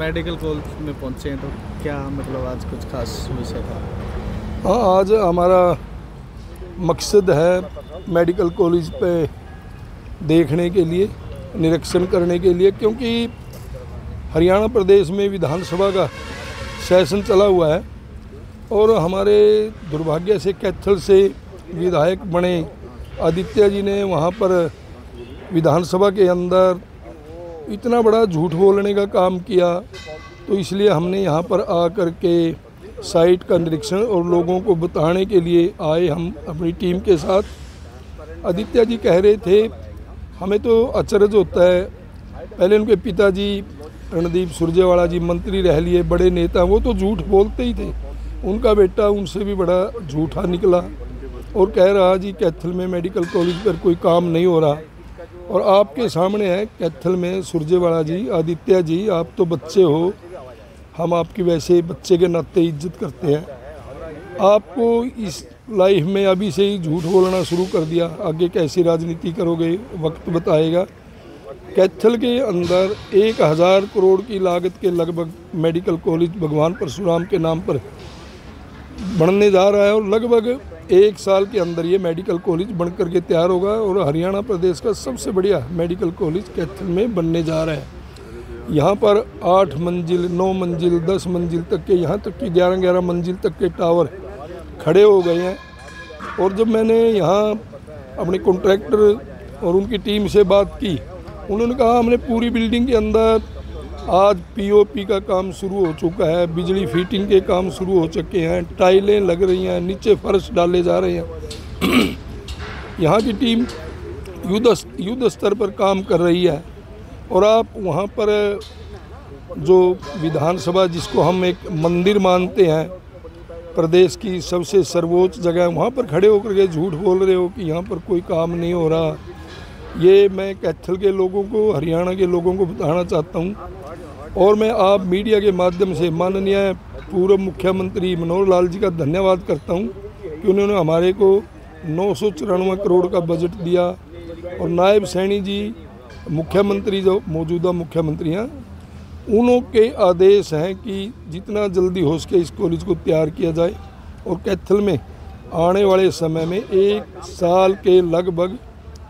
Medical college में पहुंचे हैं तो क्या मतलब आज कुछ खास विषय था? हाँ, आज हमारा मकसद है मेडिकल कॉलेज पे देखने के लिए, निरीक्षण करने के लिए, क्योंकि हरियाणा प्रदेश में विधानसभा का सेशन चला हुआ है और हमारे दुर्भाग्य से कैथल से विधायक बने आदित्य जी ने वहाँ पर विधानसभा के अंदर इतना बड़ा झूठ बोलने का काम किया। तो इसलिए हमने यहाँ पर आकर के साइट का निरीक्षण और लोगों को बताने के लिए आए हम अपनी टीम के साथ। आदित्य जी कह रहे थे, हमें तो अचरज होता है, पहले उनके पिताजी रणदीप सुरजेवाला जी मंत्री रह लिए, बड़े नेता, वो तो झूठ बोलते ही थे। उनका बेटा उनसे भी बड़ा झूठा निकला और कह रहा जी कैथल में मेडिकल कॉलेज पर कोई काम नहीं हो रहा। और आपके सामने है कैथल में सुरजेवाला जी, आदित्य जी, आप तो बच्चे हो, हम आपकी वैसे बच्चे के नाते इज्जत करते हैं। आपको इस लाइफ में अभी से ही झूठ बोलना शुरू कर दिया, आगे कैसी राजनीति करोगे वक्त बताएगा। कैथल के अंदर 1000 करोड़ की लागत के लगभग मेडिकल कॉलेज भगवान परशुराम के नाम पर बनने जा रहा है और लगभग 1 साल के अंदर ये मेडिकल कॉलेज बन करके तैयार होगा और हरियाणा प्रदेश का सबसे बढ़िया मेडिकल कॉलेज कैथल में बनने जा रहा है। यहाँ पर 8 मंजिल, 9 मंजिल, 10 मंजिल तक के, यहाँ तक कि 11-11 मंजिल तक के टावर खड़े हो गए हैं। और जब मैंने यहाँ अपने कॉन्ट्रैक्टर और उनकी टीम से बात की, उन्होंने कहा हमने पूरी बिल्डिंग के अंदर आज पीओपी का काम शुरू हो चुका है, बिजली फिटिंग के काम शुरू हो चुके हैं, टाइलें लग रही हैं, नीचे फर्श डाले जा रहे हैं। यहाँ की टीम युद्ध स्तर पर काम कर रही है। और आप वहाँ पर जो विधानसभा, जिसको हम एक मंदिर मानते हैं, प्रदेश की सबसे सर्वोच्च जगह, वहाँ पर खड़े होकर के झूठ बोल रहे हो कि यहाँ पर कोई काम नहीं हो रहा। ये मैं कैथल के लोगों को, हरियाणा के लोगों को बताना चाहता हूँ। और मैं आप मीडिया के माध्यम से माननीय पूर्व मुख्यमंत्री मनोहर लाल जी का धन्यवाद करता हूँ कि उन्होंने हमारे को 994 करोड़ का बजट दिया। और नायब सैनी जी मुख्यमंत्री, जो मौजूदा मुख्यमंत्री हैं, उन्हों के आदेश हैं कि जितना जल्दी हो सके इस कॉलेज को तैयार किया जाए। और कैथल में आने वाले समय में 1 साल के लगभग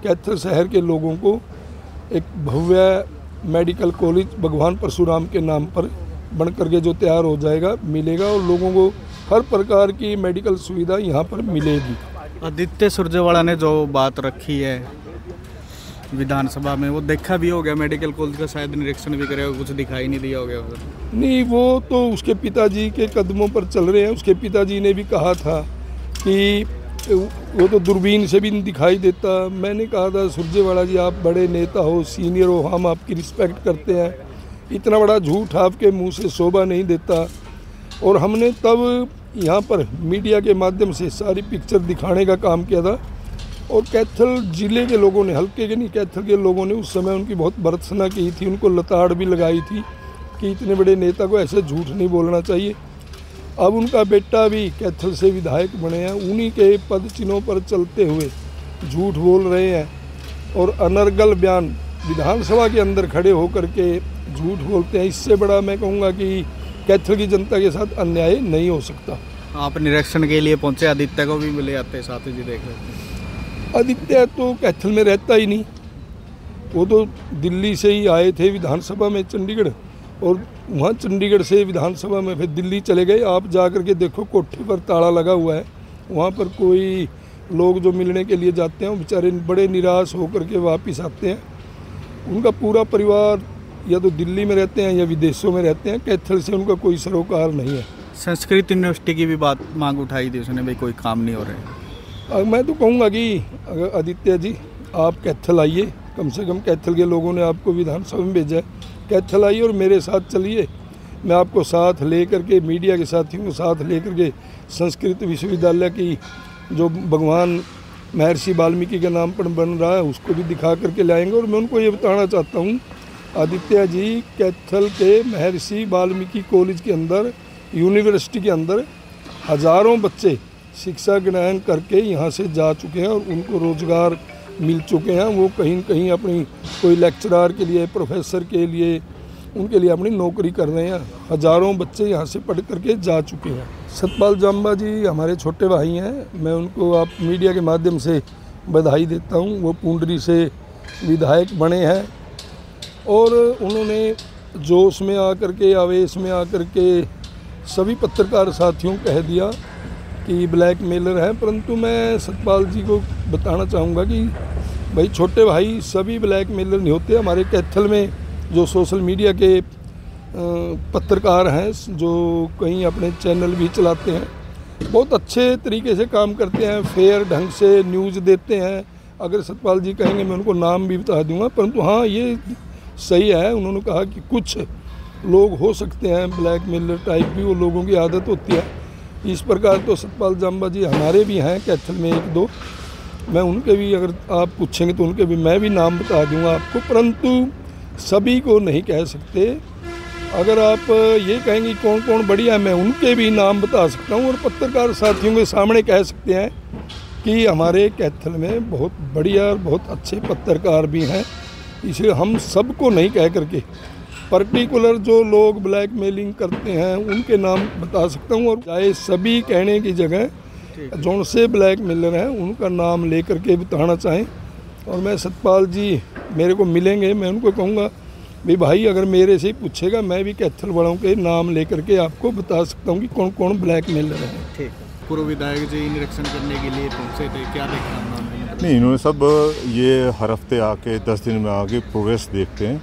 कैथल शहर के लोगों को एक भव्य मेडिकल कॉलेज भगवान परशुराम के नाम पर बन करके जो तैयार हो जाएगा, मिलेगा और लोगों को हर प्रकार की मेडिकल सुविधा यहाँ पर मिलेगी। आदित्य सुरजेवाला ने जो बात रखी है विधानसभा में, वो देखा भी हो गया, मेडिकल कॉलेज का शायद निरीक्षण भी करेगा, कुछ दिखाई नहीं दिया हो गया उधर? नहीं, वो तो उसके पिताजी के कदमों पर चल रहे हैं। उसके पिताजी ने भी कहा था कि वो तो दूरबीन से भी नहीं दिखाई देता। मैंने कहा था सुरजेवाला जी, आप बड़े नेता हो, सीनियर हो, हम आपकी रिस्पेक्ट करते हैं, इतना बड़ा झूठ आपके मुंह से शोभा नहीं देता। और हमने तब यहाँ पर मीडिया के माध्यम से सारी पिक्चर दिखाने का काम किया था। और कैथल जिले के लोगों ने, हल्के के नहीं, कैथल के लोगों ने उस समय उनकी बहुत भर्त्सना की थी, उनको लताड़ भी लगाई थी कि इतने बड़े नेता को ऐसे झूठ नहीं बोलना चाहिए। अब उनका बेटा भी कैथल से विधायक बने हैं, उन्हीं के पद चिन्हों पर चलते हुए झूठ बोल रहे हैं और अनर्गल बयान विधानसभा के अंदर खड़े होकर के झूठ बोलते हैं। इससे बड़ा मैं कहूँगा कि कैथल की जनता के साथ अन्याय नहीं हो सकता। आप निरीक्षण के लिए पहुँचे, आदित्य को भी मिले आते साथ ही जी, देख रहे? आदित्य तो कैथल में रहता ही नहीं, वो तो दिल्ली से ही आए थे विधानसभा में, चंडीगढ़, और वहाँ चंडीगढ़ से विधानसभा में फिर दिल्ली चले गए। आप जा कर के देखो, कोठे पर ताला लगा हुआ है, वहाँ पर कोई लोग जो मिलने के लिए जाते हैं वो बेचारे बड़े निराश होकर के वापस आते हैं। उनका पूरा परिवार या तो दिल्ली में रहते हैं या विदेशों में रहते हैं, कैथल से उनका कोई सरोकार नहीं है। संस्कृत यूनिवर्सिटी की भी बात मांग उठाई थी उसने, भाई कोई काम नहीं हो रहा है। मैं तो कहूँगा कि अगर आदित्य जी आप कैथल आइए, कम से कम कैथल के लोगों ने आपको विधानसभा में भेजा है, कैथल आइए और मेरे साथ चलिए। मैं आपको साथ ले करके, मीडिया के साथियों को साथ ले करके संस्कृत विश्वविद्यालय की जो भगवान महर्षि वाल्मीकि के नाम पर बन रहा है उसको भी दिखा करके लाएंगे। और मैं उनको ये बताना चाहता हूँ, आदित्य जी, कैथल के महर्षि वाल्मीकि कॉलेज के अंदर, यूनिवर्सिटी के अंदर हज़ारों बच्चे शिक्षा ग्रहण करके यहाँ से जा चुके हैं और उनको रोज़गार मिल चुके हैं। वो कहीं न कहीं अपनी कोई लेक्चरार के लिए, प्रोफेसर के लिए उनके लिए अपनी नौकरी कर रहे हैं। हज़ारों बच्चे यहाँ से पढ़ करके जा चुके हैं। सतपाल जांबा जी हमारे छोटे भाई हैं, मैं उनको आप मीडिया के माध्यम से बधाई देता हूँ। वो पूंडरी से विधायक बने हैं और उन्होंने जोश में आकर के, आवेश में आकर के सभी पत्रकार साथियों को कह दिया कि ब्लैक मेलर है। परंतु मैं सतपाल जी को बताना चाहूँगा कि भाई छोटे भाई सभी ब्लैक मेलर नहीं होते। हमारे कैथल में जो सोशल मीडिया के पत्रकार हैं, जो कहीं अपने चैनल भी चलाते हैं, बहुत अच्छे तरीके से काम करते हैं, फेयर ढंग से न्यूज़ देते हैं। अगर सतपाल जी कहेंगे मैं उनको नाम भी बता दूंगा, परंतु हाँ ये सही है। उन्होंने कहा कि कुछ लोग हो सकते हैं ब्लैक मेलर टाइप भी, वो लोगों की आदत होती है। इस प्रकार तो सतपाल जांबा जी हमारे भी हैं कैथल में एक दो, मैं उनके भी अगर आप पूछेंगे तो उनके भी मैं भी नाम बता दूंगा आपको, परंतु सभी को नहीं कह सकते। अगर आप ये कहेंगे कौन कौन बढ़िया है, मैं उनके भी नाम बता सकता हूँ और पत्रकार साथियों के सामने कह सकते हैं कि हमारे कैथल में बहुत बढ़िया और बहुत अच्छे पत्रकार भी हैं। इसलिए हम सबको नहीं कह करके पर्टिकुलर जो लोग ब्लैक मेलिंग करते हैं उनके नाम बता सकता हूँ। और चाहे सभी कहने की जगह जो से ब्लैक मेलर हैं उनका नाम ले करके बताना चाहें। और मैं सतपाल जी मेरे को मिलेंगे, मैं उनको कहूँगा भाई अगर मेरे से ही पूछेगा मैं भी कैथल वालों के नाम ले करके आपको बता सकता हूँ कि कौन कौन ब्लैक मेलर हैं। ठीक है। पूर्व विधायक जी निरीक्षण करने के लिए पहुँचे थे, क्या देखा उन्होंने? नहीं, इन्होंने सब ये हर हफ्ते आके 10 दिन में आके प्रोग्रेस देखते हैं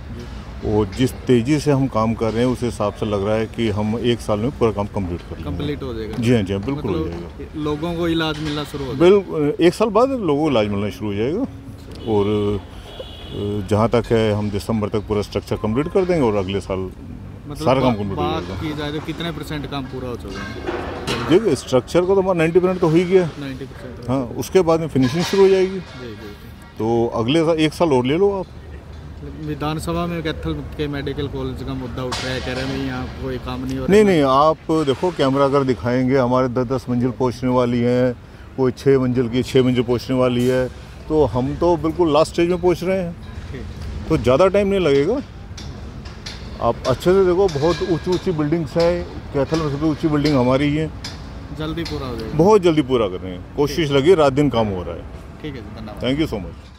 और जिस तेज़ी से हम काम कर रहे हैं उस हिसाब से लग रहा है कि हम 1 साल में पूरा काम कंप्लीट हो जाएगा। जी हाँ, जी हाँ, बिल्कुल हो जाएगा। लोगों को इलाज मिलना शुरू हो जाएगा। बिल्कुल 1 साल बाद लोगों को इलाज मिलना शुरू हो जाएगा और जहाँ तक है हम दिसंबर तक पूरा स्ट्रक्चर कंप्लीट कर देंगे और अगले साल सारा काम कंप्लीट हो जाएगा। बात की जाए तो कितने % काम पूरा हो चुका है? देखिए स्ट्रक्चर को तो हमारा 90% तो हो ही गया। 90%। हाँ, उसके बाद में फिनिशिंग शुरू हो जाएगी। तो अगले 1 साल और ले लो आप। विधानसभा में कैथल के मेडिकल कॉलेज का मुद्दा उठ रहा है, कह रहे हैं यहाँ कोई काम नहीं हो रहा। नहीं, आप देखो कैमरा अगर दिखाएंगे हमारे 10-10 मंजिल पहुँचने वाली हैं, कोई 6 मंजिल की 6 मंजिल पहुँचने वाली है, तो हम तो बिल्कुल लास्ट स्टेज में पहुँच रहे हैं। तो ज़्यादा टाइम नहीं लगेगा। आप अच्छे से देखो, बहुत ऊंची बिल्डिंग्स हैं कैथल में, सबसे ऊंची बिल्डिंग हमारी ही है। जल्दी पूरा हो जाएगा। बहुत जल्दी पूरा कर रहे हैं, कोशिश लगी, रात दिन काम हो रहा है। ठीक है, धन्यवाद। Thank you so much.